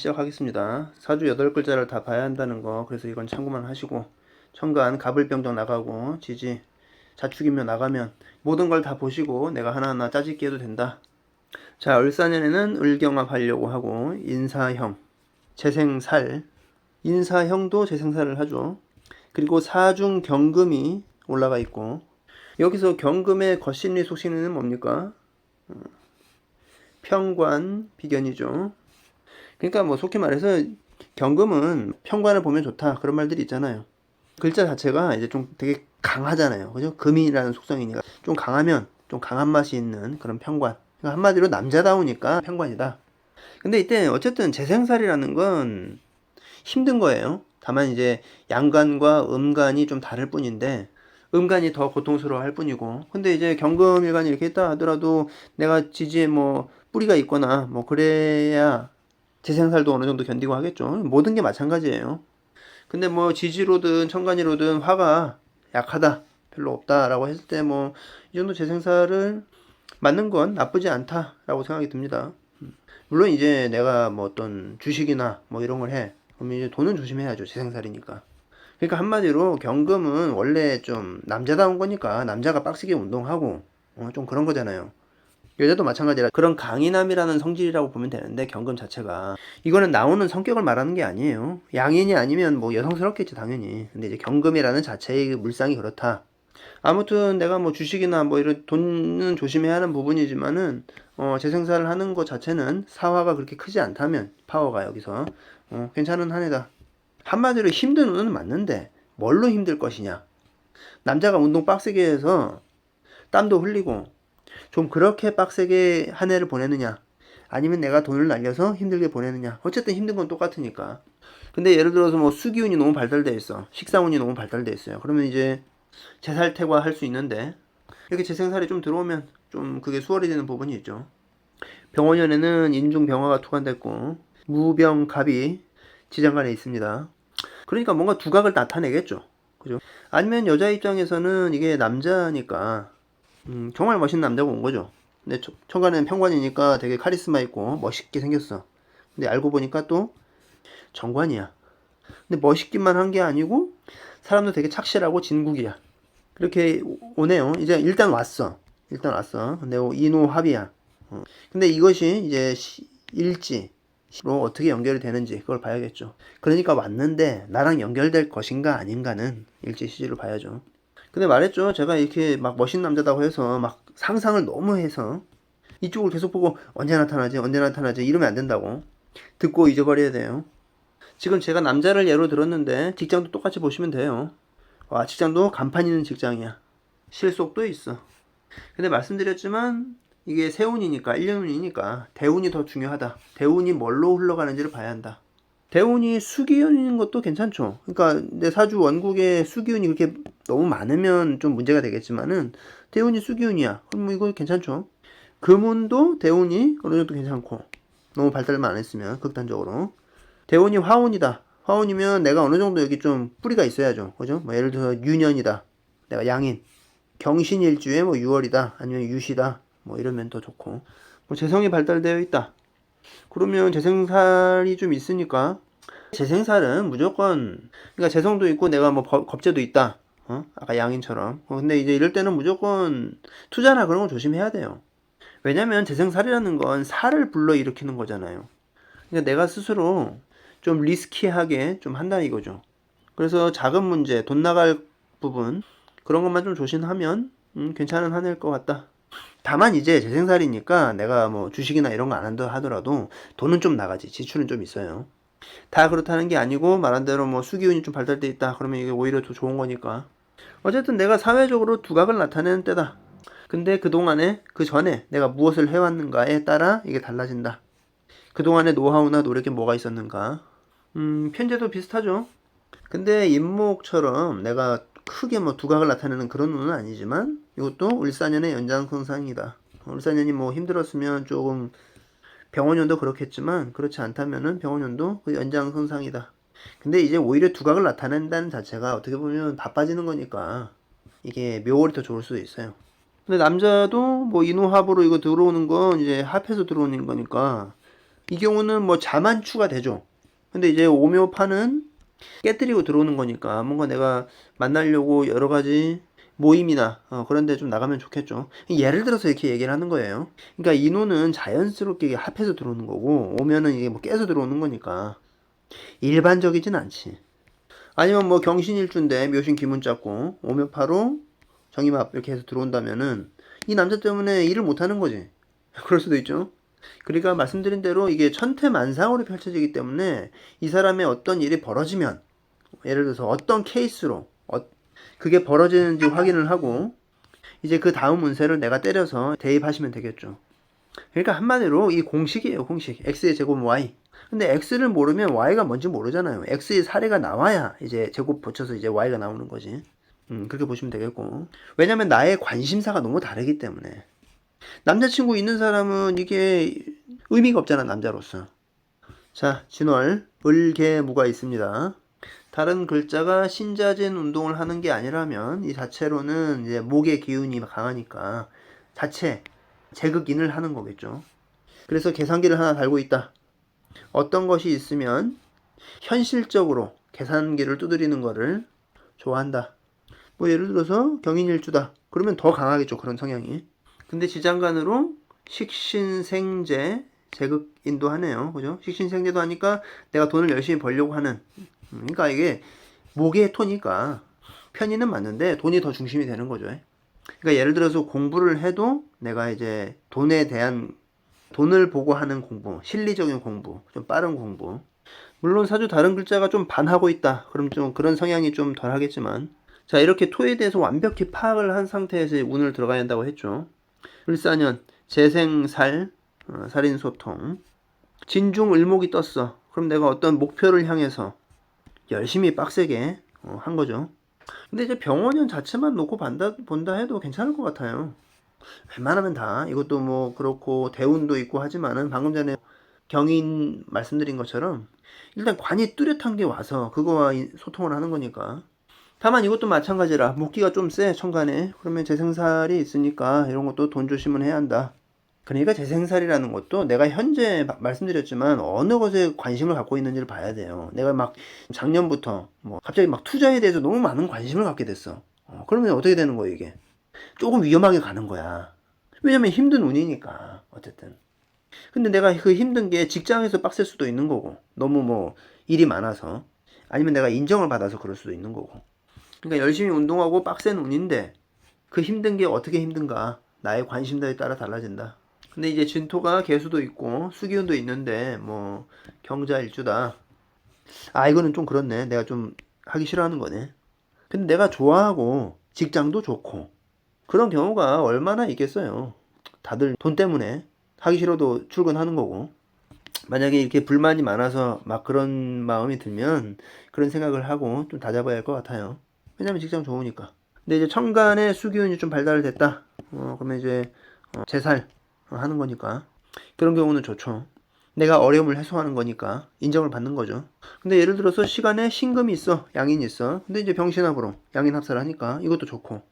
시작하겠습니다. 사주 8글자를 다 봐야 한다는 거, 그래서 이건 참고만 하시고, 천간, 갑을병정 나가고, 지지, 자축인묘 나가면 모든 걸 다 보시고 내가 하나하나 짜집기 해도 된다. 자, 을사년에는 을경합 하려고 하고, 인사형, 재생살, 인사형도 재생살을 하죠. 그리고 사중 경금이 올라가 있고, 여기서 경금의 겉심리 속심리는 뭡니까? 평관 비견이죠. 그러니까 뭐 속히 말해서 경금은 평관을 보면 좋다 그런 말들이 있잖아요. 글자 자체가 이제 좀 되게 강하잖아요. 그죠? 금이라는 속성이니까 좀 강하면 좀 강한 맛이 있는 그런 평관. 그러니까 한마디로 남자다우니까 평관이다. 근데 이때 어쨌든 재생살이라는 건 힘든 거예요. 다만 이제 양간과 음간이 좀 다를 뿐인데 음간이 더 고통스러워 할 뿐이고, 근데 이제 경금일간이 이렇게 있다 하더라도 내가 지지에 뭐 뿌리가 있거나 뭐 그래야 재생살도 어느 정도 견디고 하겠죠. 모든 게 마찬가지예요. 근데 뭐 지지로든 천간이로든 화가 약하다, 별로 없다라고 했을 때 뭐 이 정도 재생살을 맞는 건 나쁘지 않다라고 생각이 듭니다. 물론 이제 내가 뭐 어떤 주식이나 뭐 이런 걸 해. 그러면 이제 돈은 조심해야죠. 재생살이니까. 그러니까 한마디로 경금은 원래 좀 남자다운 거니까 남자가 빡세게 운동하고 좀 그런 거잖아요. 여자도 마찬가지라 그런 강인함이라는 성질이라고 보면 되는데, 경금 자체가 이거는 나오는 성격을 말하는 게 아니에요. 양인이 아니면 뭐 여성스럽겠지 당연히. 근데 이제 경금이라는 자체의 물상이 그렇다. 아무튼 내가 뭐 주식이나 뭐 이런 돈은 조심해야 하는 부분이지만은 재생산을 하는 것 자체는 사화가 그렇게 크지 않다면 파워가 여기서 괜찮은 한 해다. 한마디로 힘든 운은 맞는데 뭘로 힘들 것이냐. 남자가 운동 빡세게 해서 땀도 흘리고 좀 그렇게 빡세게 한 해를 보내느냐, 아니면 내가 돈을 날려서 힘들게 보내느냐. 어쨌든 힘든 건 똑같으니까. 근데 예를 들어서 뭐 수기운이 너무 발달돼 있어, 식상운이 너무 발달돼 있어요. 그러면 이제 재살퇴과 할 수 있는데, 이렇게 재생살이 좀 들어오면 좀 그게 수월이 되는 부분이 있죠. 병원연에는 인중병화가 투관됐고 무병갑이 지장간에 있습니다. 그러니까 뭔가 두각을 나타내겠죠. 그죠? 아니면 여자 입장에서는 이게 남자니까 정말 멋있는 남자가 온 거죠. 근데 천간에는 평관이니까 되게 카리스마 있고 멋있게 생겼어. 근데 알고 보니까 또 정관이야. 근데 멋있기만 한 게 아니고 사람도 되게 착실하고 진국이야. 그렇게 오네요. 이제 일단 왔어. 일단 왔어. 근데 이노합이야. 근데 이것이 이제 일지로 어떻게 연결이 되는지 그걸 봐야겠죠. 그러니까 왔는데 나랑 연결될 것인가 아닌가는 일지 시지로 봐야죠. 근데 말했죠. 제가 이렇게 막 멋있는 남자다고 해서 막 상상을 너무 해서 이쪽을 계속 보고 언제 나타나지 언제 나타나지 이러면 안 된다고. 듣고 잊어버려야 돼요. 지금 제가 남자를 예로 들었는데 직장도 똑같이 보시면 돼요. 와, 직장도 간판 있는 직장이야. 실속도 있어. 근데 말씀드렸지만 이게 세운이니까 1년운이니까 대운이 더 중요하다. 대운이 뭘로 흘러가는지를 봐야 한다. 대운이 수기운인 것도 괜찮죠. 그러니까 내 사주 원국에 수기운이 그렇게 너무 많으면 좀 문제가 되겠지만은 대운이 수기운이야. 그럼 뭐 이거 괜찮죠. 금운도 대운이 어느 정도 괜찮고, 너무 발달만 안 했으면 극단적으로. 대운이 화운이다. 화운이면 내가 어느 정도 여기 좀 뿌리가 있어야죠. 그죠? 뭐 예를 들어서 유년이다. 내가 양인. 경신일주에 뭐 6월이다. 아니면 유시다. 뭐 이러면 더 좋고. 뭐 재성이 발달되어 있다. 그러면 재생살이 좀 있으니까, 재생살은 무조건, 그러니까 재성도 있고 내가 뭐 겁재도 있다. 아까 양인처럼. 근데 이제 이럴 때는 무조건 투자나 그런 거 조심해야 돼요. 왜냐면 재생살이라는 건 살을 불러일으키는 거잖아요. 그러니까 내가 스스로 좀 리스키하게 좀 한다 이거죠. 그래서 작은 문제, 돈 나갈 부분, 그런 것만 좀 조심하면 괜찮은 한 해일 것 같다. 다만 이제 재생살이니까 내가 뭐 주식이나 이런 거 안 한다 하더라도 돈은 좀 나가지, 지출은 좀 있어요. 다 그렇다는 게 아니고 말한 대로 뭐 수기운이 좀 발달돼 있다 그러면 이게 오히려 더 좋은 거니까. 어쨌든 내가 사회적으로 두각을 나타내는 때다. 근데 그동안에 그 전에 내가 무엇을 해왔는가에 따라 이게 달라진다. 그동안의 노하우나 노력에 뭐가 있었는가. 편제도 비슷하죠. 근데 임목처럼 내가 크게 뭐 두각을 나타내는 그런 운은 아니지만 이것도 을사년의 연장선상이다. 을사년이 뭐 힘들었으면 조금 병원연도 그렇겠지만 그렇지 않다면은 병원연도 그 연장선상이다. 근데 이제 오히려 두각을 나타낸다는 자체가 어떻게 보면 바빠지는 거니까 이게 묘월이 더 좋을 수도 있어요. 근데 남자도 뭐 인호합으로 이거 들어오는 건 이제 합해서 들어오는 거니까 이 경우는 뭐 자만추가 되죠. 근데 이제 오묘파는 깨뜨리고 들어오는 거니까 뭔가 내가 만나려고 여러 가지 모임이나 그런 데 좀 나가면 좋겠죠. 예를 들어서 이렇게 얘기를 하는 거예요. 그러니까 인호는 자연스럽게 합해서 들어오는 거고 오면은 이게 뭐 깨서 들어오는 거니까 일반적이진 않지. 아니면 뭐 경신일주인데 묘신 기문 잡고 오묘파로 정임합 이렇게 해서 들어온다면은 이 남자 때문에 일을 못하는 거지. 그럴 수도 있죠. 그러니까 말씀드린 대로 이게 천태만상으로 펼쳐지기 때문에 이 사람의 어떤 일이 벌어지면 예를 들어서 어떤 케이스로 그게 벌어지는지 확인을 하고 이제 그 다음 운세를 내가 때려서 대입하시면 되겠죠. 그러니까 한마디로 이 공식이에요. 공식. x의 제곱 y. 근데 x를 모르면 y가 뭔지 모르잖아요. x의 사례가 나와야 이제 제곱 붙여서 이제 y가 나오는 거지. 그렇게 보시면 되겠고. 왜냐면 나의 관심사가 너무 다르기 때문에. 남자친구 있는 사람은 이게 의미가 없잖아, 남자로서. 자, 진월, 을개무가 있습니다. 다른 글자가 신자진 운동을 하는 게 아니라면 이 자체로는 이제 목의 기운이 강하니까 자체 제극인을 하는 거겠죠. 그래서 계산기를 하나 달고 있다. 어떤 것이 있으면 현실적으로 계산기를 두드리는 거를 좋아한다. 뭐 예를 들어서 경인일주다. 그러면 더 강하겠죠. 그런 성향이. 근데 지장간으로 식신생재 제극인도 하네요. 그죠? 식신생재도 하니까 내가 돈을 열심히 벌려고 하는. 그러니까 이게 목의 토니까 편의는 맞는데 돈이 더 중심이 되는 거죠. 그러니까 예를 들어서 공부를 해도 내가 이제 돈에 대한 돈을 보고 하는 공부, 실리적인 공부, 좀 빠른 공부. 물론 사주 다른 글자가 좀 반하고 있다. 그럼 좀 그런 성향이 좀 덜 하겠지만. 자, 이렇게 토에 대해서 완벽히 파악을 한 상태에서 운을 들어가야 한다고 했죠. 을사년, 재생살, 살인소통. 진중을목이 떴어. 그럼 내가 어떤 목표를 향해서 열심히 빡세게 한 거죠. 근데 이제 병원년 자체만 놓고 본다 해도 괜찮을 것 같아요. 웬만하면 다. 이것도 뭐 그렇고 대운도 있고 하지만은 방금 전에 경인 말씀드린 것처럼 일단 관이 뚜렷한 게 와서 그거와 소통을 하는 거니까. 다만 이것도 마찬가지라 목기가 좀 세 천간에. 그러면 재생살이 있으니까 이런 것도 돈 조심은 해야 한다. 그러니까 재생살이라는 것도 내가 현재 말씀드렸지만 어느 것에 관심을 갖고 있는지를 봐야 돼요. 내가 막 작년부터 뭐 갑자기 막 투자에 대해서 너무 많은 관심을 갖게 됐어. 그러면 어떻게 되는 거예요 이게? 조금 위험하게 가는 거야. 왜냐면 힘든 운이니까 어쨌든. 근데 내가 그 힘든 게 직장에서 빡셀 수도 있는 거고 너무 뭐 일이 많아서 아니면 내가 인정을 받아서 그럴 수도 있는 거고. 그러니까 열심히 운동하고 빡센 운인데 그 힘든 게 어떻게 힘든가 나의 관심도에 따라 달라진다. 근데 이제 진토가 개수도 있고 수기운도 있는데 뭐 경자일주다. 아 이거는 좀 그렇네. 내가 좀 하기 싫어하는 거네. 근데 내가 좋아하고 직장도 좋고 그런 경우가 얼마나 있겠어요. 다들 돈 때문에 하기 싫어도 출근하는 거고. 만약에 이렇게 불만이 많아서 막 그런 마음이 들면 그런 생각을 하고 좀 다잡아야 할 것 같아요. 왜냐면 직장 좋으니까. 근데 이제 천간에 수기운이 좀 발달됐다. 그러면 이제 재살 하는 거니까 그런 경우는 좋죠. 내가 어려움을 해소하는 거니까 인정을 받는 거죠. 근데 예를 들어서 시간에 신금이 있어, 양인이 있어. 근데 이제 병신합으로 양인 합사를 하니까 이것도 좋고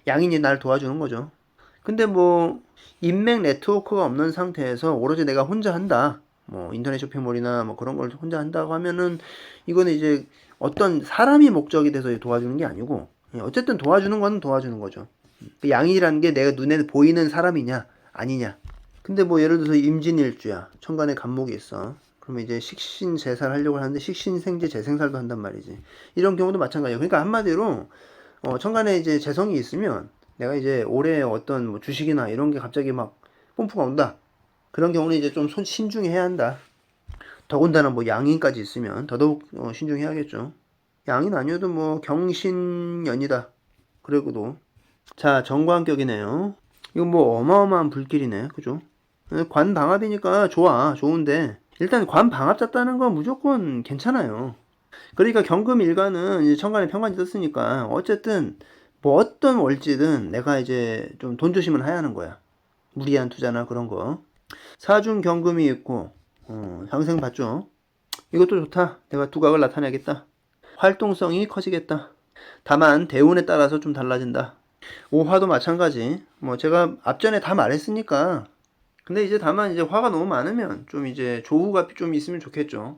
양인이 날 도와주는 거죠. 근데 뭐 인맥 네트워크가 없는 상태에서 오로지 내가 혼자 한다. 뭐 인터넷 쇼핑몰이나 뭐 그런 걸 혼자 한다고 하면은 이거는 이제 어떤 사람이 목적이 돼서 도와주는 게 아니고 어쨌든 도와주는 건 도와주는 거죠. 양인이라는 게 내가 눈에 보이는 사람이냐 아니냐. 근데 뭐 예를 들어서 임진일주야. 천간에 간목이 있어. 그러면 이제 식신재살 하려고 하는데 식신생재 재생살도 한단 말이지. 이런 경우도 마찬가지야. 그러니까 한마디로 천간에 이제 재성이 있으면 내가 이제 올해 어떤 뭐 주식이나 이런 게 갑자기 막 뽐뿌가 온다. 그런 경우는 이제 좀 신중해야 한다. 더군다나 뭐 양인까지 있으면 더더욱 신중해야겠죠. 양인 아니어도 뭐 경신연이다. 그래도 자 정관격이네요. 이거 뭐 어마어마한 불길이네. 그죠? 관방합이니까 좋아. 좋은데 일단 관방합 잡다는 건 무조건 괜찮아요. 그러니까 경금일간은 이제 천간에 평관이 떴으니까 어쨌든 뭐 어떤 월지든 내가 이제 좀 돈 조심은 해야 하는 거야. 무리한 투자나 그런 거. 사중 경금이 있고 상생 받죠. 이것도 좋다. 내가 두각을 나타내겠다. 활동성이 커지겠다. 다만 대운에 따라서 좀 달라진다. 오화도 마찬가지. 뭐 제가 앞전에 다 말했으니까 근데 이제 다만 이제 화가 너무 많으면 좀 이제 조후가 좀 있으면 좋겠죠.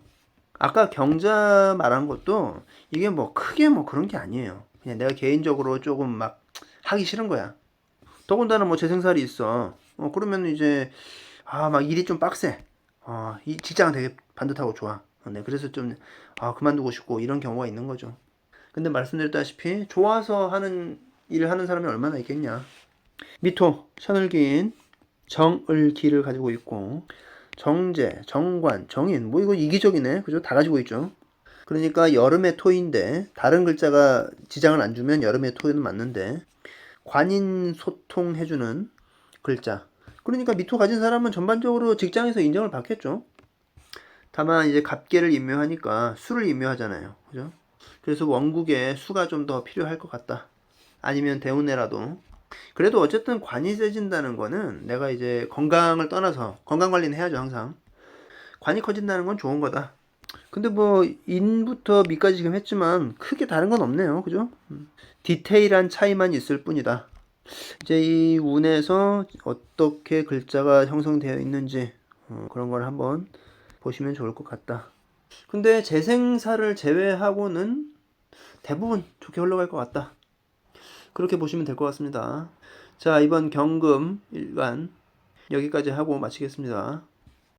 아까 경자 말한 것도 이게 뭐 크게 뭐 그런 게 아니에요. 그냥 내가 개인적으로 조금 막 하기 싫은 거야. 더군다나 뭐 재생살이 있어. 그러면 이제 막 일이 좀 빡세. 이 직장 되게 반듯하고 좋아. 네, 그래서 좀 그만두고 싶고 이런 경우가 있는 거죠. 근데 말씀드렸다시피 좋아서 하는 일을 하는 사람이 얼마나 있겠냐. 미토, 셔널긴, 정을기를 가지고 있고 정제, 정관, 정인 뭐 이거 이기적이네. 그죠? 다 가지고 있죠. 그러니까 여름의 토인데 다른 글자가 지장을 안 주면 여름의 토는 맞는데 관인 소통해주는 글자. 그러니까 미토 가진 사람은 전반적으로 직장에서 인정을 받겠죠. 다만 이제 갑계를 임묘하니까 수를 임묘하잖아요. 그죠? 그래서 원국에 수가 좀 더 필요할 것 같다. 아니면 대운해라도. 그래도 어쨌든 관이 세진다는 거는 내가 이제 건강을 떠나서 건강 관리는 해야죠, 항상. 관이 커진다는 건 좋은 거다. 근데 뭐 인부터 미까지 지금 했지만 크게 다른 건 없네요. 그죠? 디테일한 차이만 있을 뿐이다. 이제 이 운에서 어떻게 글자가 형성되어 있는지 그런 걸 한번 보시면 좋을 것 같다. 근데 재생사를 제외하고는 대부분 좋게 흘러갈 것 같다. 그렇게 보시면 될 것 같습니다. 자, 이번 경금 일간 여기까지 하고 마치겠습니다.